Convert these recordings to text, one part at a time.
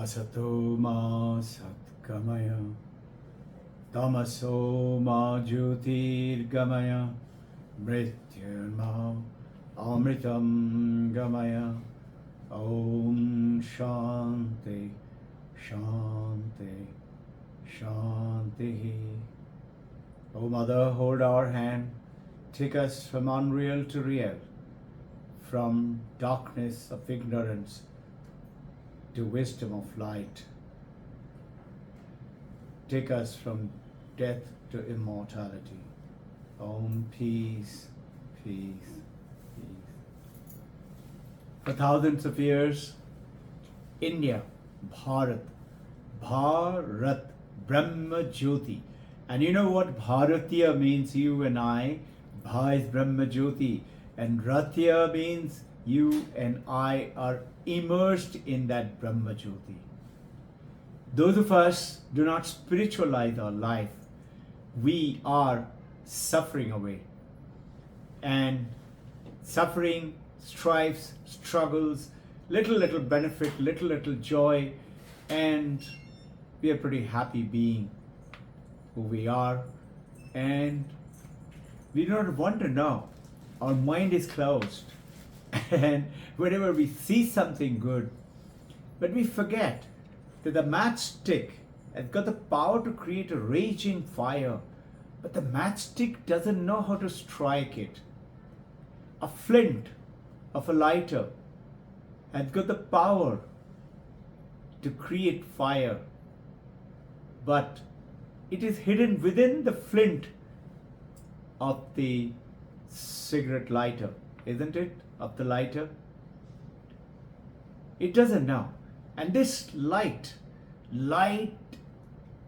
Asato ma satgamaya, tamaso ma jyotirgamaya, mrityurma amritam gamaya. Om Shanti, Shanti, Shanti. O Mother, hold our hand, take us from unreal to real, from darkness of ignorance to wisdom of light. Take us from death to immortality. Om, peace, peace, peace. For thousands of years, India, Bharat, Brahma Jyoti. And you know what Bharatiya means? You and I. Bha is Brahma Jyoti. And Ratya means you and I are immersed in that Brahma Jyoti. Those of us do not spiritualize our life. We are suffering away. And suffering, strifes, struggles, little benefit, little joy, and we are pretty happy being who we are, and we don't want to know. Our mind is closed, and whenever we see something good, but we forget that the matchstick has got the power to create a raging fire, but the matchstick doesn't know how to strike it. A flint of a lighter has got the power to create fire, but it is hidden within the flint of the cigarette lighter, isn't it? Of the lighter. It doesn't know. And this light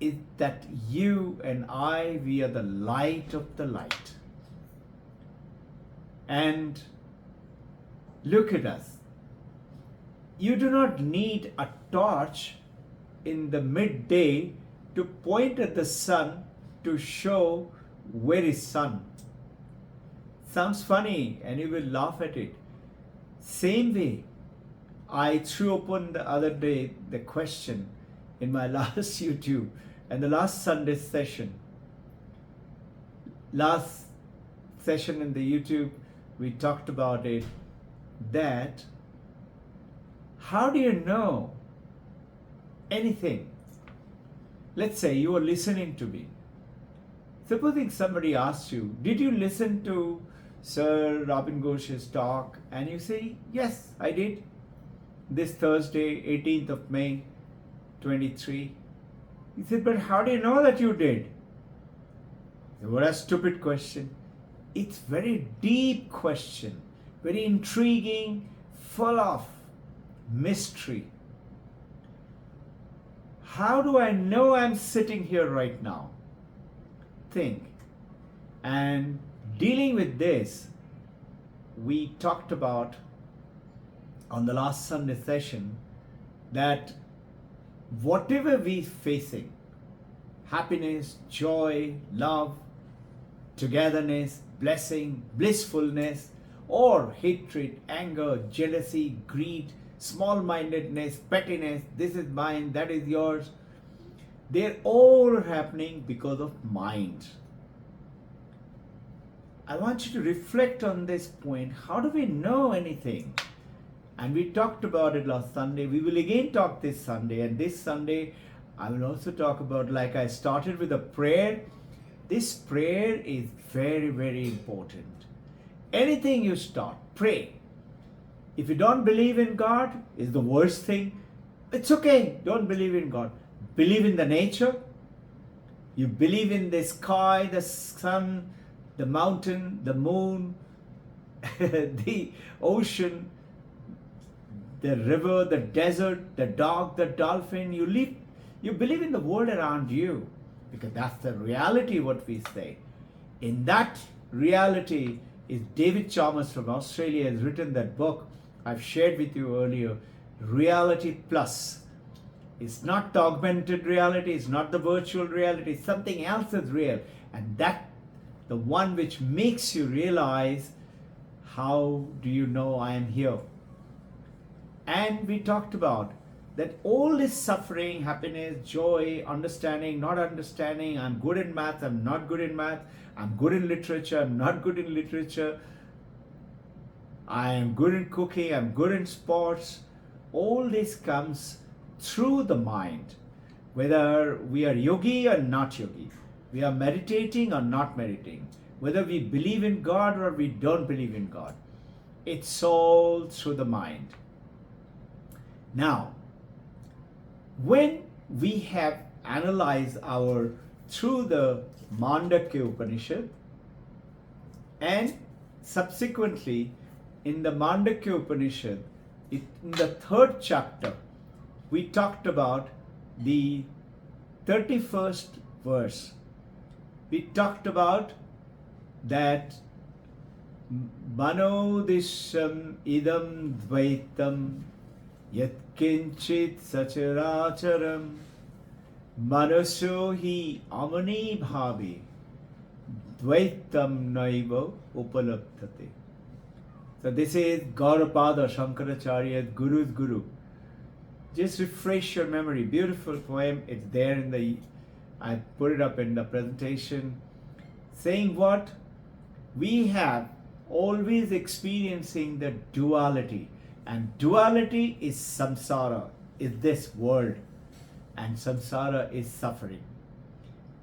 is that you and I, we are the light of the light. And look at us. You do not need a torch in the midday to point at the sun to show where is sun. Sounds funny and you will laugh at it. Same way, I threw open the other day the question in my last YouTube and the last Sunday session. Last session in the YouTube, we talked about it, that how do you know anything? Let's say you are listening to me. Supposing somebody asks you, did you listen to Sir Robbin Ghosh's talk? And you say, yes, I did. This Thursday, 18th of May, 23. He said, but how do you know that you did? What a stupid question. It's very deep question, very intriguing, full of mystery. How do I know I'm sitting here right now? Think. And dealing with this, we talked about on the last Sunday session that whatever we're facing, happiness, joy, love, togetherness, blessing, blissfulness, or hatred, anger, jealousy, greed, small-mindedness, pettiness, this is mine, that is yours, they're all happening because of mind. I want you to reflect on this point. How do we know anything? And we talked about it last Sunday. We will again talk this Sunday. And this Sunday, I will also talk about, like I started with a prayer. This prayer is very, very important. Anything you start, pray. If you don't believe in God, is the worst thing. It's okay. Don't believe in God. Believe in the nature. You believe in the sky, the sun, the mountain, the moon, the ocean, the river, the desert, the dog, the dolphin. You believe in the world around you, because that's the reality what we say. In that reality is David Chalmers from Australia has written that book I've shared with you earlier, Reality Plus. It's not the augmented reality, it's not the virtual reality, something else is real. And that, the one which makes you realize, how do you know I am here? And we talked about that all this suffering, happiness, joy, understanding, not understanding, I'm good in math, I'm not good in math, I'm good in literature, I'm not good in literature, I am good in cooking, I'm good in sports, all this comes through the mind. Whether we are yogi or not yogi, we are meditating or not meditating, whether we believe in God or we don't believe in God, it's all through the mind. Now, when we have analyzed through the Mandakya Upanishad, and subsequently in the Mandakya Upanishad, in the 3rd chapter, we talked about the 31st verse. We talked about that Manodisham idam dvaitam yat kinchit sacharacharam manaso hi amani bhavi dvaitam naiva upalabdhate. So this is Gaurapada Shankaracharya's Guru's Guru. Just refresh your memory. Beautiful poem. It's there I put it up in the presentation. Saying what? We have always experiencing the duality. And duality is samsara, is this world. And samsara is suffering.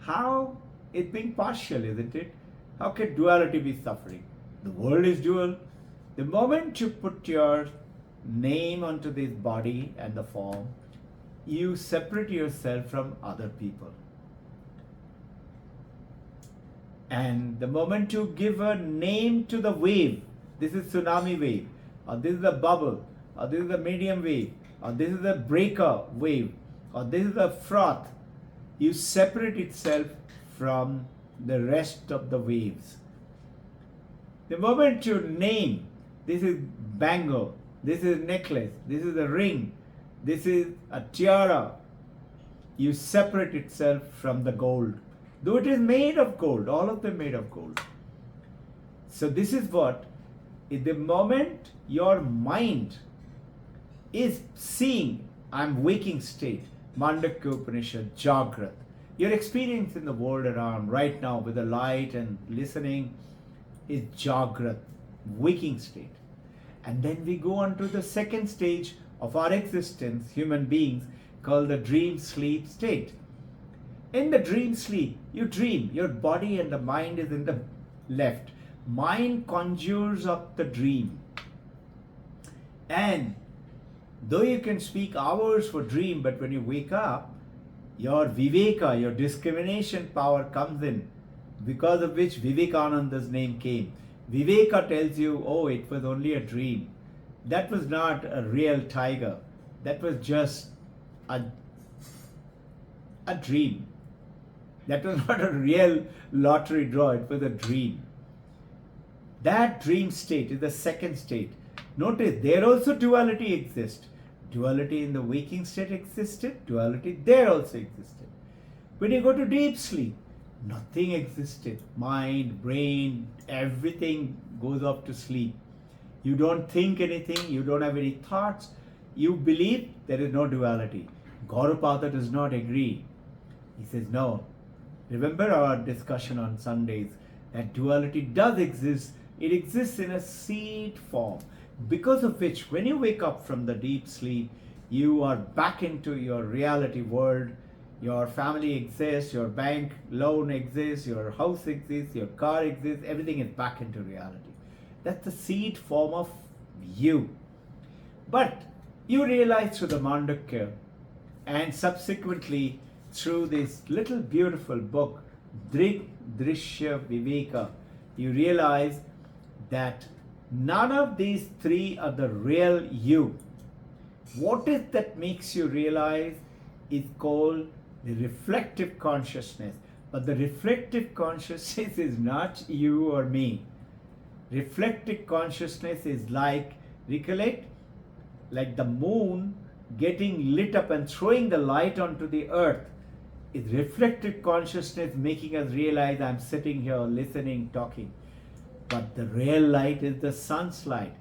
How? It's being partial, isn't it? How can duality be suffering? The world is dual. The moment you put your name onto this body and the form, you separate yourself from other people. And the moment you give a name to the wave, this is tsunami wave, or this is a bubble, or this is a medium wave, or this is a breaker wave, or this is a froth, you separate itself from the rest of the waves. The moment you name, this is bangle, this is necklace, this is a ring, this is a tiara, you separate itself from the gold. Though it is made of gold, all of them made of gold. So this is what, in the moment your mind is seeing, I'm waking state, Mandakya Upanishad, Jagrat. Your experience in the world around right now with the light and listening is Jagrat, waking state. And then we go on to the second stage of our existence, human beings, called the dream sleep state. In the dream sleep, you dream, your body and the mind is in the left. Mind conjures up the dream. And though you can speak hours for dream, but when you wake up, your viveka, your discrimination power comes in, because of which Vivekananda's name came. Viveka tells you, oh, it was only a dream. That was not a real tiger. That was just a dream. That was not a real lottery draw. It was a dream. That dream state is the second state. Notice, there also duality exists. Duality in the waking state existed. Duality there also existed. When you go to deep sleep, nothing existed. Mind, brain, everything goes off to sleep. You don't think anything. You don't have any thoughts. You believe there is no duality. Gaudapada does not agree. He says, no. Remember our discussion on Sundays that duality does exist. It exists in a seed form, because of which when you wake up from the deep sleep, you are back into your reality world. Your family exists, your bank loan exists, your house exists, your car exists, everything is back into reality. That's the seed form of you. But you realize through the Mandakya and subsequently through this little beautiful book, Drik Drishya Viveka, you realize that none of these three are the real you. What is that makes you realize is called the reflective consciousness. But the reflective consciousness is not you or me. Reflective consciousness is like, recollect, like the moon getting lit up and throwing the light onto the earth. It's reflective consciousness making us realize I'm sitting here listening, talking. But the real light is the sun's light.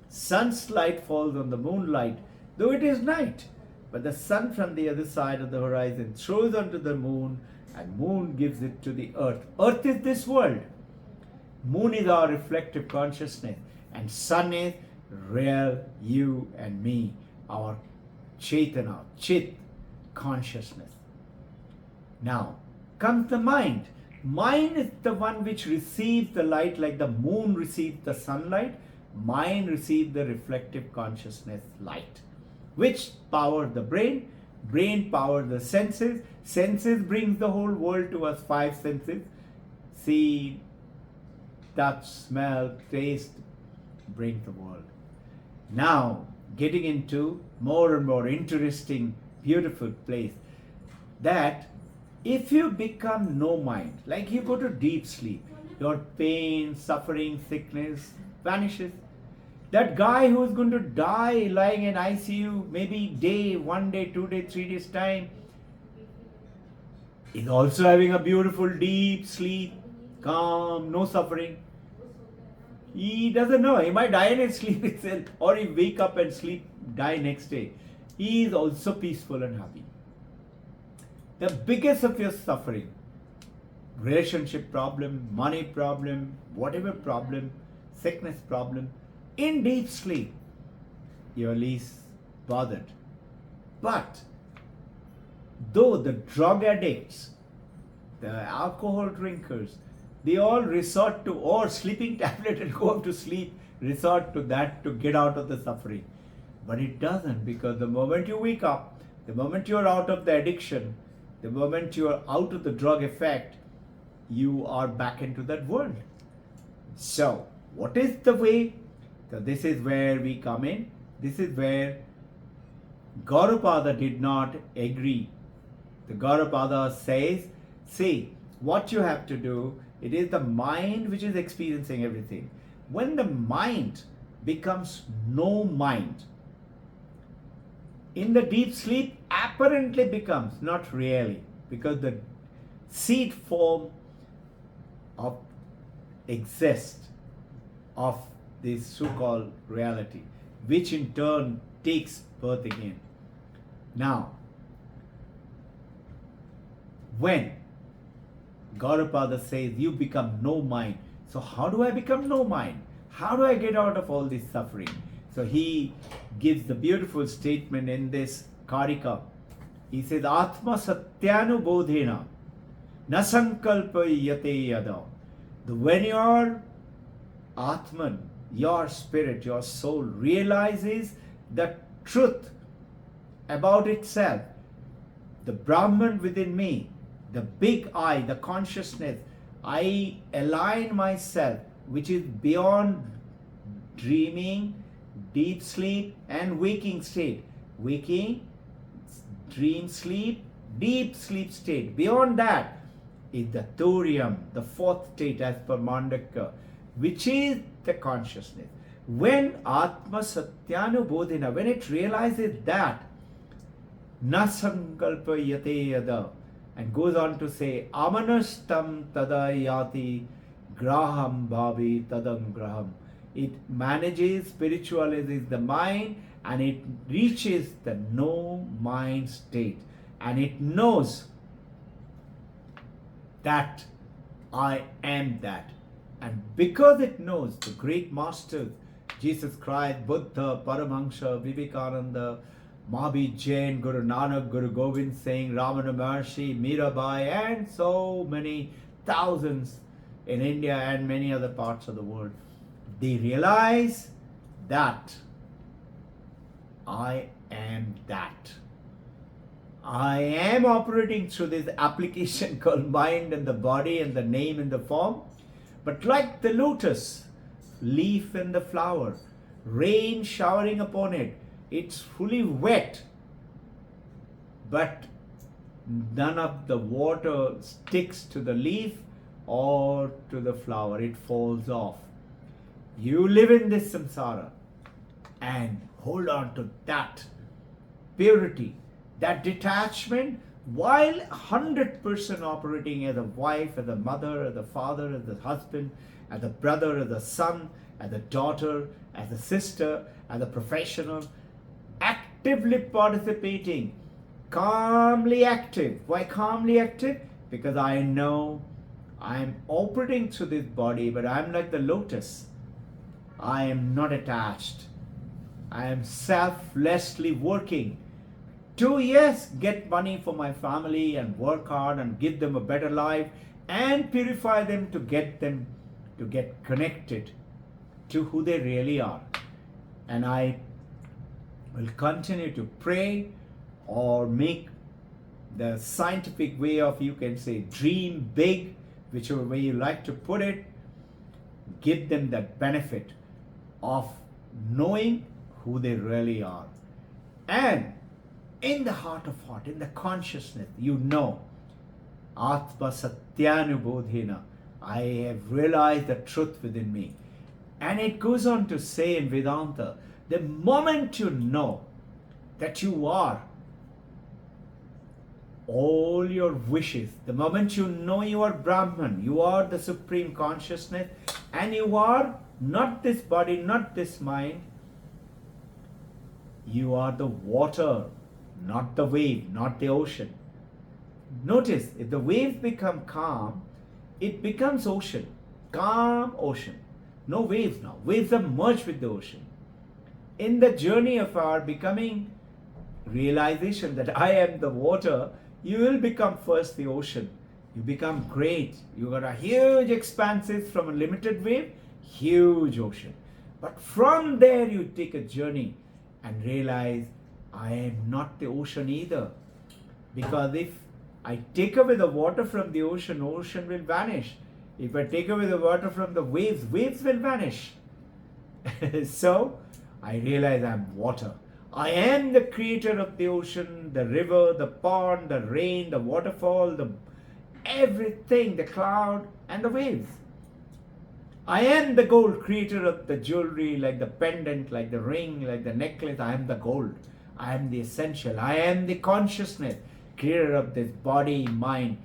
Sun's light falls on the moonlight, though it is night. but the sun from the other side of the horizon throws onto the moon, and moon gives it to the earth. Earth is this world. Moon is our reflective consciousness, and sun is real you and me, our Chaitana, Chit consciousness. Now comes the mind. Mind is the one which receives the light like the moon receives the sunlight. Mind receives the reflective consciousness light, which powers the brain. Brain powers the senses. Senses brings the whole world to us, five senses. See, touch, smell, taste brings the world. Now, getting into more and more interesting, beautiful place, that if you become no mind, like you go to deep sleep, your pain, suffering, sickness vanishes. That guy who is going to die lying in ICU, maybe day, 1 day, 2 day, 3 days time, is also having a beautiful deep sleep, calm, no suffering. He doesn't know. He might die in his sleep itself, or he wake up and sleep, die next day. He is also peaceful and happy. The biggest of your suffering, relationship problem, money problem, whatever problem, sickness problem, in deep sleep, you're least bothered. But though the drug addicts, the alcohol drinkers, they all resort to, or sleeping tablet and go up to sleep, resort to that to get out of the suffering. But it doesn't, because the moment you wake up, the moment you're out of the addiction, the moment you're out of the drug effect, you are back into that world. So, what is the way? So this is where we come in. This is where Gaudapada did not agree. The Gaudapada says, see, what you have to do, it is the mind which is experiencing everything. When the mind becomes no mind, in the deep sleep apparently becomes, not really, because the seed form of exist of this so-called reality, which in turn takes birth again. Now, when Gaudapada says you become no mind, so how do I become no mind? How do I get out of all this suffering? So he gives the beautiful statement in this Karika. He says, Atma Satyanu Bodhena Na Sankalpa Yate Yada. When your Atman, your spirit, your soul realizes the truth about itself, the Brahman within me, the big I, the consciousness, I align myself, which is beyond dreaming, deep sleep and waking state. Waking, dream sleep, deep sleep state. Beyond that is the Turiam, the fourth state as per Mandaka, which is the consciousness. When Atma Satyanubodhina, when it realizes that, Na Sankalpa Yate Yada, and goes on to say, Amanastam Tada Yati Graham Bhavi Tadam Graham. It manages, spiritualizes the mind, and it reaches the no mind state. And it knows that I am that. And because it knows, the great masters, Jesus Christ, Buddha, Paramahansa, Vivekananda, Mahabir Jain, Guru Nanak, Guru Gobind Singh, Ramana Maharshi, Mirabai, and so many thousands in India and many other parts of the world, they realize that I am that. I am operating through this application called mind and the body and the name and the form. But like the lotus, leaf and the flower, rain showering upon it, it's fully wet, but none of the water sticks to the leaf or to the flower. It falls off. You live in this samsara and hold on to that purity, that detachment, while 100% operating as a wife, as a mother, as a father, as a husband, as a brother, as a son, as a daughter, as a sister, as a professional, actively participating, calmly active. Why calmly active? Because I know I'm operating through this body, but I'm like the lotus. I am not attached. I am selflessly working to, yes, get money for my family and work hard and give them a better life and purify them to get connected to who they really are. And I will continue to pray, or make the scientific way of, you can say, dream big, whichever way you like to put it, give them that benefit of knowing who they really are. And in the heart of heart, in the consciousness, you know, Atma Satyanubodhena, I have realized the truth within me. And it goes on to say in Vedanta, the moment you know that you are all your wishes, the moment you know you are Brahman, you are the Supreme Consciousness, and you are not this body, not this mind, you are the water, not the wave, not the ocean. Notice, if the waves become calm, it becomes ocean, calm ocean. No waves now. Waves are merged with the ocean. In the journey of our becoming realization that I am the water, you will become first the ocean. You become great. You got a huge expanses from a limited wave, huge ocean. But from there you take a journey and realize I am not the ocean either. Because if I take away the water from the ocean, ocean will vanish. If I take away the water from the waves, waves will vanish. So I realize I'm water. I am the creator of the ocean, the river, the pond, the rain, the waterfall, everything, the cloud and the waves. I am the gold, creator of the jewelry, like the pendant, like the ring, like the necklace. I am the gold. I am the essential. I am the consciousness, creator of this body, mind,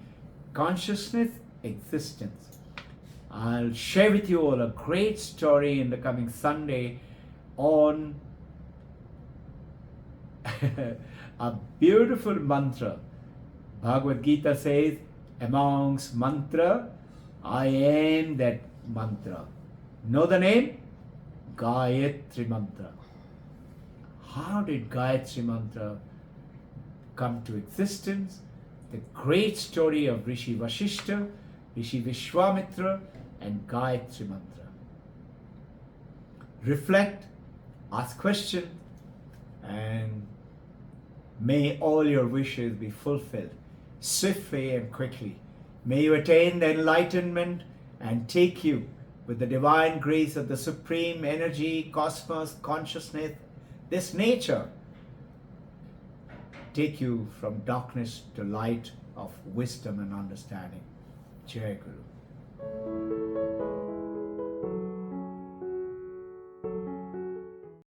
consciousness, existence. I'll share with you all a great story in the coming Sunday on a beautiful mantra. Bhagavad Gita says, amongst mantra, I am that mantra. Know the name? Gayatri Mantra. How did Gayatri Mantra come to existence? The great story of Rishi Vasishta, Rishi Vishwamitra, and Gayatri Mantra. Reflect, ask questions, and may all your wishes be fulfilled swiftly and quickly. May you attain the enlightenment and take you with the divine grace of the supreme energy, cosmos, consciousness, this nature, take you from darkness to light of wisdom and understanding. Jai Guru.